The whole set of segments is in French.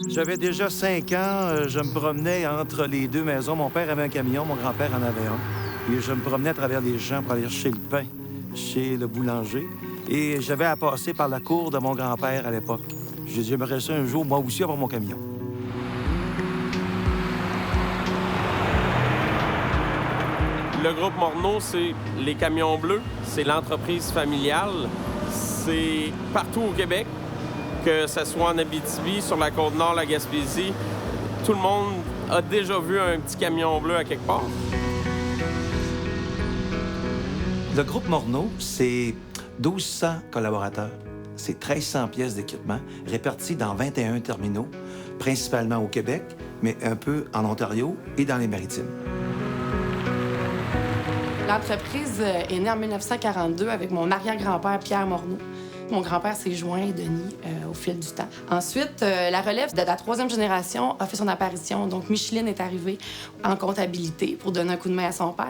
J'avais déjà 5 ans, je me promenais entre les 2 maisons. Mon père avait un camion, mon grand-père en avait un. Et je me promenais à travers les champs pour aller chercher le pain chez le boulanger. Et j'avais à passer par la cour de mon grand-père à l'époque. J'ai dit, j'aimerais ça un jour, moi aussi, avoir mon camion. Le groupe Morneau, c'est les camions bleus, c'est l'entreprise familiale. C'est partout au Québec, que ce soit en Abitibi, sur la Côte-Nord, la Gaspésie. Tout le monde a déjà vu un petit camion bleu à quelque part. Le groupe Morneau, c'est 1200 collaborateurs. C'est 1300 pièces d'équipement réparties dans 21 terminaux, principalement au Québec, mais un peu en Ontario et dans les Maritimes. L'entreprise est née en 1942 avec mon arrière-grand-père Pierre Morneau. Mon grand-père s'est joint à Denis au fil du temps. Ensuite, la relève de la troisième génération a fait son apparition. Donc, Micheline est arrivée en comptabilité pour donner un coup de main à son père.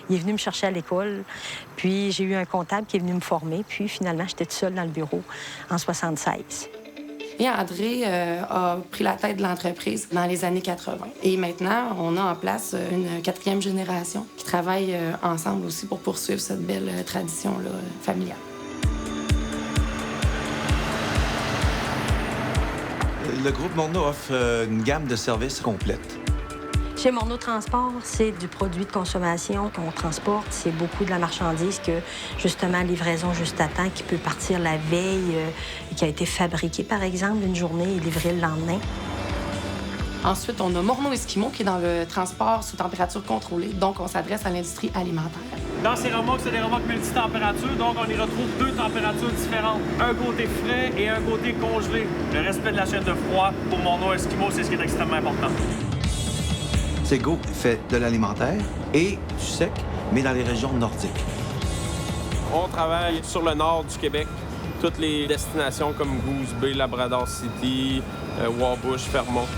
Il est venu me chercher à l'école, puis j'ai eu un comptable qui est venu me former, puis finalement, j'étais toute seule dans le bureau en 1976. Et André a pris la tête de l'entreprise dans les années 80. Et maintenant, on a en place une quatrième génération qui travaille ensemble aussi pour poursuivre cette belle tradition-là familiale. Le groupe Morneau offre une gamme de services complète. Chez Morneau Transport, c'est du produit de consommation qu'on transporte. C'est beaucoup de la marchandise que, justement, livraison juste à temps, qui peut partir la veille, qui a été fabriquée, par exemple, une journée et livrée le lendemain. Ensuite, on a Morneau Esquimau qui est dans le transport sous température contrôlée. Donc, on s'adresse à l'industrie alimentaire. Dans ces remorques, c'est des remorques multitempératures, donc on y retrouve deux températures différentes. Un côté frais et un côté congelé. Le respect de la chaîne de froid pour Morneau Esquimau, c'est ce qui est extrêmement important. Sego fait de l'alimentaire et du sec, mais dans les régions nordiques. On travaille sur le nord du Québec. Toutes les destinations comme Goose Bay, Labrador City, Wabush, Fermont.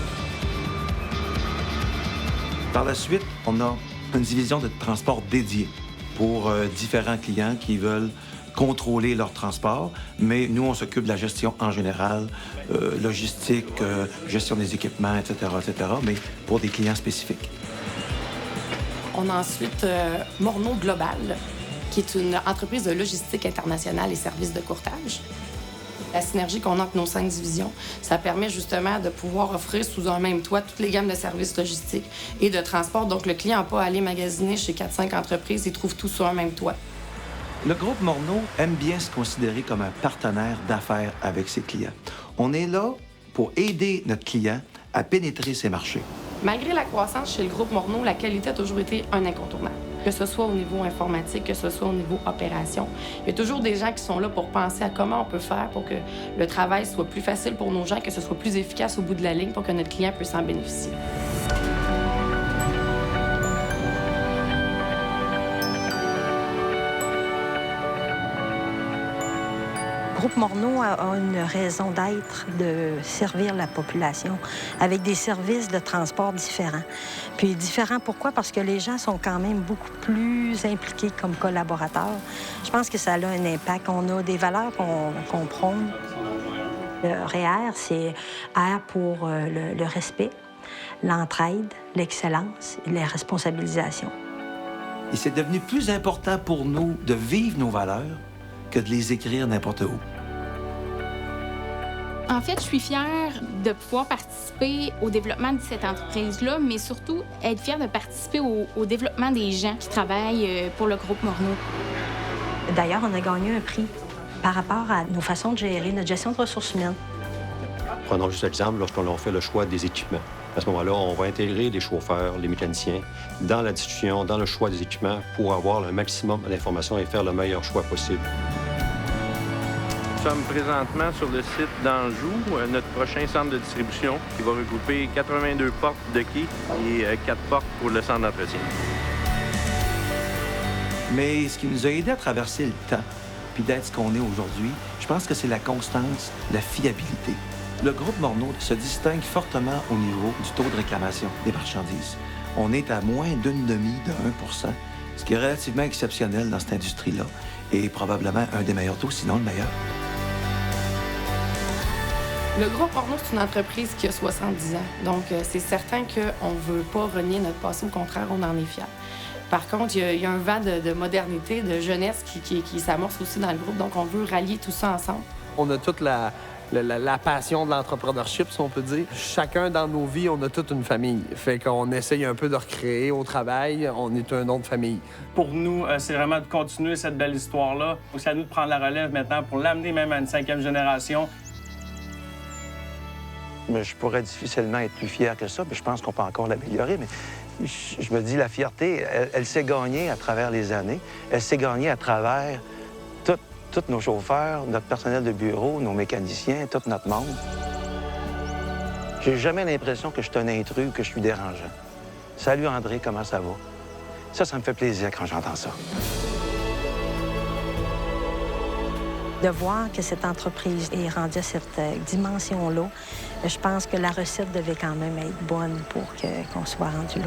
Par la suite, on a une division de transport dédiée pour différents clients qui veulent contrôler leur transport, mais nous, on s'occupe de la gestion en général, logistique, gestion des équipements, etc., mais pour des clients spécifiques. On a ensuite Morneau Global, qui est une entreprise de logistique internationale et services de courtage. La synergie qu'on a entre nos 5 divisions, ça permet justement de pouvoir offrir sous un même toit toutes les gammes de services logistiques et de transport. Donc, le client n'a pas à aller magasiner chez 4-5 entreprises, il trouve tout sur un même toit. Le groupe Morneau aime bien se considérer comme un partenaire d'affaires avec ses clients. On est là pour aider notre client à pénétrer ses marchés. Malgré la croissance chez le groupe Morneau, la qualité a toujours été un incontournable. Que ce soit au niveau informatique, que ce soit au niveau opération. Il y a toujours des gens qui sont là pour penser à comment on peut faire pour que le travail soit plus facile pour nos gens, que ce soit plus efficace au bout de la ligne pour que notre client puisse en bénéficier. Le groupe Morneau a une raison d'être de servir la population avec des services de transport différents. Puis différents, pourquoi? Parce que les gens sont quand même beaucoup plus impliqués comme collaborateurs. Je pense que ça a un impact. On a des valeurs qu'on prône. Le REER, c'est R pour le respect, l'entraide, l'excellence et la responsabilisation. Et c'est devenu plus important pour nous de vivre nos valeurs que de les écrire n'importe où. En fait, je suis fière de pouvoir participer au développement de cette entreprise-là, mais surtout être fière de participer au développement des gens qui travaillent pour le groupe Morneau. D'ailleurs, on a gagné un prix par rapport à nos façons de gérer notre gestion de ressources humaines. Prenons juste l'exemple lorsqu'on a fait le choix des équipements. À ce moment-là, on va intégrer les chauffeurs, les mécaniciens dans la discussion, dans le choix des équipements pour avoir le maximum d'informations et faire le meilleur choix possible. Nous sommes présentement sur le site d'Anjou, notre prochain centre de distribution qui va regrouper 82 portes de quai et 4 portes pour le centre d'entretien. Mais ce qui nous a aidé à traverser le temps puis d'être ce qu'on est aujourd'hui, je pense que c'est la constance, la fiabilité. Le groupe Morneau se distingue fortement au niveau du taux de réclamation des marchandises. On est à moins d'une demi de 1 %, ce qui est relativement exceptionnel dans cette industrie-là et probablement un des meilleurs taux, sinon le meilleur. Le groupe Morneau, c'est une entreprise qui a 70 ans. Donc, c'est certain qu'on ne veut pas renier notre passé. Au contraire, on en est fiers. Par contre, il y a un vent de modernité, de jeunesse qui s'amorce aussi dans le groupe. Donc, on veut rallier tout ça ensemble. On a toute la passion de l'entrepreneurship, si on peut dire. Chacun dans nos vies, on a toute une famille. Fait qu'on essaye un peu de recréer au travail. On est un nom de famille. Pour nous, c'est vraiment de continuer cette belle histoire-là. C'est à nous de prendre la relève maintenant pour l'amener même à une 5e génération. Mais je pourrais difficilement être plus fier que ça, puis je pense qu'on peut encore l'améliorer, mais je me dis, la fierté, elle s'est gagnée à travers les années. Elle s'est gagnée à travers tous nos chauffeurs, notre personnel de bureau, nos mécaniciens, tout notre monde. J'ai jamais l'impression que je suis un intrus ou que je suis dérangeant. Salut André, comment ça va? Ça me fait plaisir quand j'entends ça. De voir que cette entreprise est rendue à cette dimension-là, je pense que la recette devait quand même être bonne pour qu'on soit rendu là.